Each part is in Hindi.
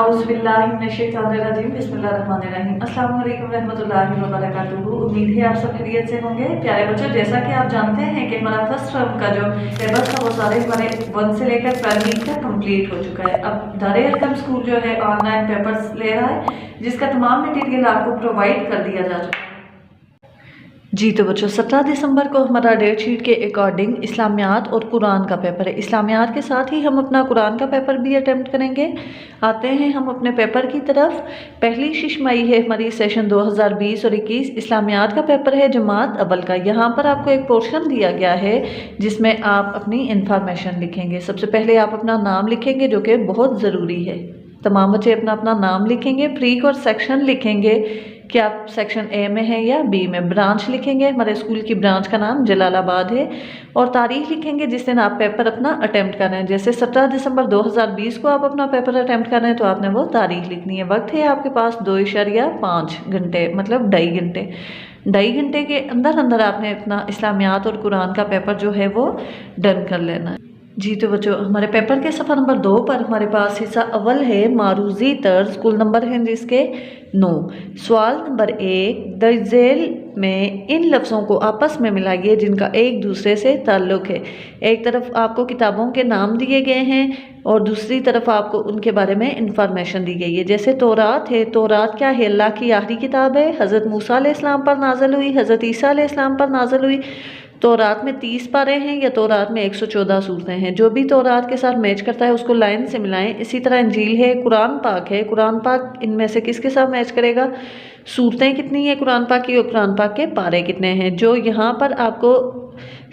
औज़ुबिल्लाहिमिनश्शैतानिर्रजीम बिस्मिल्लाहिर्रहमानिर्रहीम। अस्सलाम वालेकुम रहमतुल्लाहि व बरकातुहू। उम्मीद है आप सब खैरियत से होंगे। प्यारे बच्चों, जैसा कि आप जानते हैं कि हमारा फर्स्ट टर्म का जो सिलेबस था वो सारे हमारे 1 से लेकर 12वीं तक कंप्लीट हो चुका है। अब दारे अरकम स्कूल जो है ऑनलाइन पेपर्स ले रहा है, जिसका तमाम मटेरियल आपको प्रोवाइड कर दिया जा चुका है। जी तो बच्चों, 17 दिसंबर को हमारा डेट शीट के अकॉर्डिंग इस्लामियात और कुरान का पेपर है। इस्लामियात के साथ ही हम अपना कुरान का पेपर भी अटेम्प्ट करेंगे। आते हैं हम अपने पेपर की तरफ। पहली शिशमाई है हमारी सेशन 2020 और 21। इस्लामियात का पेपर है जमात अव्वल का। यहाँ पर आपको एक पोर्शन दिया गया है जिसमें आप अपनी इंफॉर्मेशन लिखेंगे। सबसे पहले आप अपना नाम लिखेंगे, जो कि बहुत ज़रूरी है। तमाम बच्चे अपना अपना नाम लिखेंगे, फ्रीक और सेक्शन लिखेंगे कि आप सेक्शन ए में हैं या बी में। ब्रांच लिखेंगे, हमारे स्कूल की ब्रांच का नाम जलालाबाद है। और तारीख लिखेंगे जिस दिन आप पेपर अपना अटेम्प्ट कर रहे हैं। जैसे 17 दिसंबर 2020 को आप अपना पेपर अटेम्प्ट कर रहे हैं तो आपने वो तारीख लिखनी है। वक्त है आपके पास 2.5 घंटे, मतलब 2.5 घंटे। 2.5 घंटे के अंदर अंदर आपने अपना इस्लामियात और कुरान का पेपर जो है वो डन कर लेना है। जी तो बच्चों, हमारे पेपर के सफ़ा नंबर 2 पर हमारे पास हिस्सा अव्वल है मारूजी तर्ज। कुल नंबर हैं जिसके 9। सवाल नंबर 1, दर्जेल में इन लफ्ज़ों को आपस में मिलाइए जिनका एक दूसरे से ताल्लुक़ है। एक तरफ आपको किताबों के नाम दिए गए हैं और दूसरी तरफ आपको उनके बारे में इंफॉर्मेशन दी गई है। जैसे तौरात है, तौरात क्या है? अल्लाह की आखिरी किताब है। हज़रत मूसा अलैहिस्सलाम पर नाज़िल हुई, हज़रत ईसा अलैहिस्सलाम पर नाज़िल हुई। तौरात में 30 पारे हैं या तौरात में 114 सूरतें हैं। जो भी तौरात के साथ मैच करता है उसको लाइन से मिलाएं। इसी तरह इंजील है, कुरान पाक है। कुरान पाक इनमें से किसके साथ मैच करेगा? सूरतें कितनी है कुरान पाक की और कुरान पाक के पारे कितने हैं। जो यहाँ पर आपको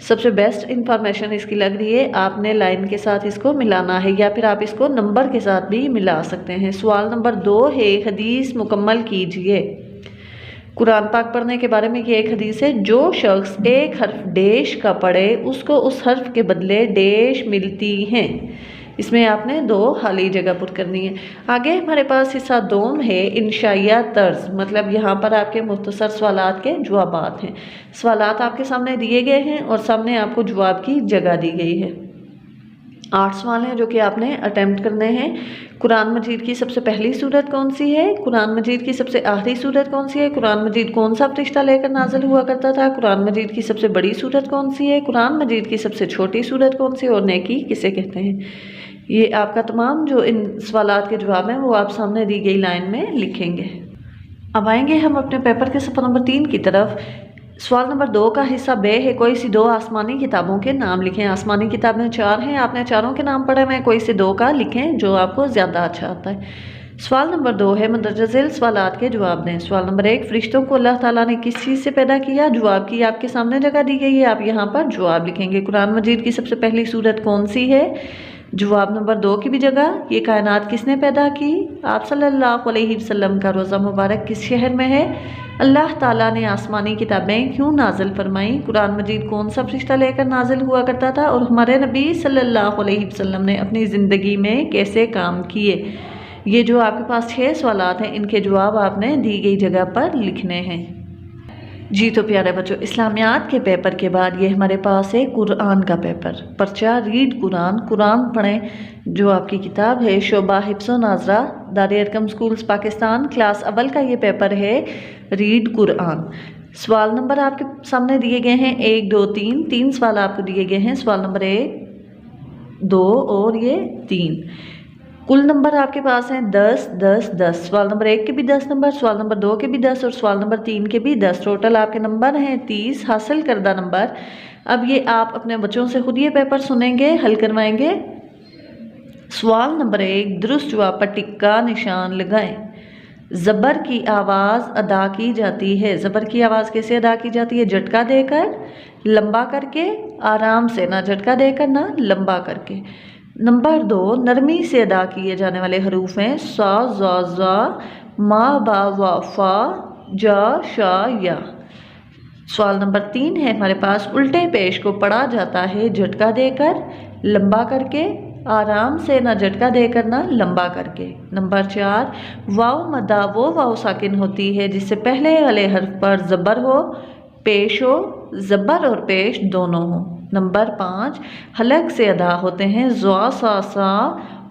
सबसे बेस्ट इंफॉर्मेशन इसकी लग रही है, आपने लाइन के साथ इसको मिलाना है या फिर आप इसको नंबर के साथ भी मिला सकते हैं। सवाल नंबर 2 है, हदीस मुकम्मल कीजिए। कुरान पाक पढ़ने के बारे में ये एक हदीस है, जो शख्स एक हर्फ डैश का पढ़े उसको उस हर्फ के बदले डैश मिलती हैं। इसमें आपने 2 खाली जगह पुट करनी है। आगे हमारे पास हिस्सा 2 है, इंशाइया तर्ज। मतलब यहाँ पर आपके मुख्तसर सवालात के जवाबात हैं। सवालात आपके सामने दिए गए हैं और सामने आपको जवाब की जगह दी गई है। 8 सवाल हैं जो कि आपने अटेम्प्ट करने हैं। कुरान मजीद की सबसे पहली सूरत कौन सी है? कुरान मजीद की सबसे आखिरी सूरत कौन सी है? कुरान मजीद कौन सा फरिश्ता लेकर नाजिल हुआ करता था? कुरान मजीद की सबसे बड़ी सूरत कौन सी है? कुरान मजीद की सबसे छोटी सूरत कौन सी है? और नेकी किसे कहते हैं? ये आपका तमाम जो इन सवालात के जवाब हैं वो आप सामने दी गई लाइन में लिखेंगे। अब आएंगे हम अपने पेपर के सफ़ा नंबर 3 की तरफ। सवाल नंबर 2 का हिस्सा बे है, कोई सी 2 आसमानी किताबों के नाम लिखें। आसमानी किताबें 4 हैं, आपने चारों के नाम पढ़े हुए, कोई से 2 का लिखें जो आपको ज़्यादा अच्छा आता है। सवाल नंबर 2 है, मुंदरजिल सवालात के जवाब दें। सवाल नंबर 1, फरिश्तों को अल्लाह ताला ने किस चीज़ से पैदा किया? जवाब की आपके सामने जगह दी गई है, आप यहाँ पर जवाब लिखेंगे। कुरान मजीद की सबसे पहली सूरत कौन सी है? जवाब नंबर 2 की भी जगह। ये कायनात किसने पैदा की? आप सल्लल्लाहु अलैहि वसल्लम का रोज़ा मुबारक किस शहर में है? अल्लाह ताला ने आसमानी किताबें क्यों नाजिल फरमाई? कुरान मजीद कौन सा फरिश्ता लेकर नाजिल हुआ करता था? और हमारे नबी सल्लल्लाहु अलैहि वसल्लम ने अपनी ज़िंदगी में कैसे काम किए? ये जो आपके पास 6 सवालात हैं, इनके जवाब आपने दी गई जगह पर लिखने हैं। जी तो प्यारे बच्चों, इस्लामियात के पेपर के बाद ये हमारे पास है कुरान का पेपर। पर्चा रीड कुरान, कुरान पढ़ें, जो आपकी किताब है शोबा हिफ्ज़ो नाजरा दारे अरकम स्कूल्स पाकिस्तान, क्लास अव्वल का ये पेपर है रीड कुरान। सवाल नंबर आपके सामने दिए गए हैं 1, 2, 3। 3 सवाल आपको दिए गए हैं। सवाल नंबर 1, 2 और ये 3। कुल नंबर आपके पास हैं 10, 10, 10। सवाल नंबर 1 के भी 10 नंबर, सवाल नंबर 2 के भी 10 और सवाल नंबर 3 के भी 10। टोटल आपके नंबर हैं 30 हासिल करदा नंबर। अब ये आप अपने बच्चों से खुद ये पेपर सुनेंगे, हल करवाएंगे। सवाल नंबर 1, दुरुस्त जवाब पर टिक्का निशान लगाएं। ज़बर की आवाज़ अदा की जाती है। ज़बर की आवाज़ कैसे अदा की जाती है? झटका देकर, लंबा करके, आराम से, ना झटका देकर ना लंबा करके। नंबर 2, नरमी से अदा किए जाने वाले हरूफ हैं सा, जा, जा, मा, बा, वा, फा, जा, शा, या। सवाल नंबर 3 है हमारे पास, उल्टे पेश को पढ़ा जाता है झटका देकर, लंबा करके, आराम से, ना झटका देकर ना लंबा करके। नंबर 4, वाव मदा वो वाव साकिन होती है जिससे पहले वाले हर्फ पर ज़बर हो, पेश हो, ज़बर और पेश दोनों हो। नंबर 5, हलक से अदा होते हैं ज़ा, सा, सा,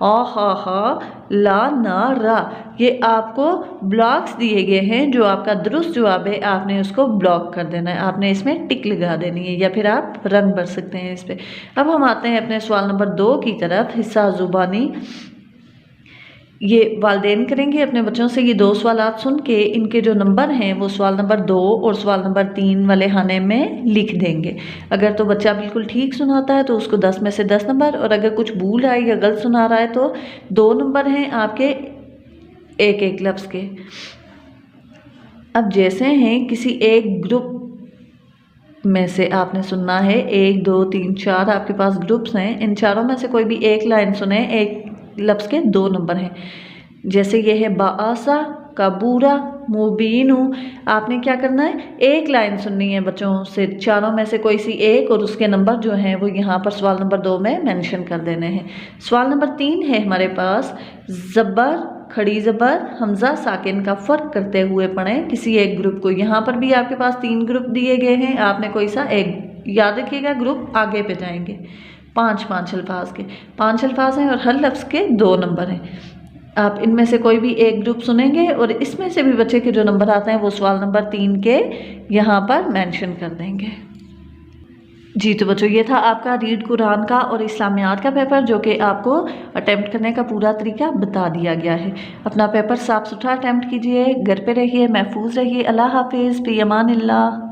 आ, हा, हा, ला ना रा, ये आपको ब्लॉक्स दिए गए हैं। जो आपका दुरुस्त जवाब है आपने उसको ब्लॉक कर देना है, आपने इसमें टिक लगा देनी है या फिर आप रंग भर सकते हैं इस पर। अब हम आते हैं अपने सवाल नंबर 2 की तरफ, हिस्सा ज़ुबानी। ये वालिदैन करेंगे अपने बच्चों से ये 2 सवालात सुन के इनके जो नंबर हैं वो सवाल नंबर 2 और सवाल नंबर 3 वाले खाने में लिख देंगे। अगर तो बच्चा बिल्कुल ठीक सुनाता है तो उसको 10 में से 10 नंबर, और अगर कुछ भूल आई या गलत सुना रहा है तो 2 नंबर हैं आपके एक एक लफ्ज़ के। अब जैसे हैं किसी एक ग्रुप में से आपने सुनना है, 1 2 3 4 आपके पास ग्रुप्स हैं, इन चारों में से कोई भी एक लाइन सुने, एक लफ्ज़ के 2 नंबर हैं। जैसे ये है बाआसा कबूरा मुबीनु, आपने क्या करना है, एक लाइन सुननी है बच्चों से, चारों में से कोई सी एक, और उसके नंबर जो हैं वो यहाँ पर सवाल नंबर 2 में मेंशन कर देने हैं। सवाल नंबर 3 है हमारे पास, ज़बर खड़ी ज़बर हमज़ा साकिन का फ़र्क करते हुए पढ़ें किसी एक ग्रुप को। यहाँ पर भी आपके पास 3 ग्रुप दिए गए हैं, आपने कोई सा एक, याद रखिएगा ग्रुप आगे पे जाएंगे। 5 अल्फाज के 5 अल्फाज हैं और हर लफ्ज़ के 2 नंबर हैं। आप इनमें से कोई भी एक ग्रुप सुनेंगे और इसमें से भी बच्चे के जो नंबर आते हैं वो सवाल नंबर 3 के यहाँ पर मेंशन कर देंगे। जी तो बच्चों ये था आपका रीड कुरान का और इस्लामियात का पेपर, जो कि आपको अटेम्प्ट करने का पूरा तरीका बता दिया गया है। अपना पेपर साफ सुथरा अटेम्प्ट कीजिए, घर पे रहिए, महफूज रहिए। अल्लाह हाफिज़, फ़ी अमानिल्लाह।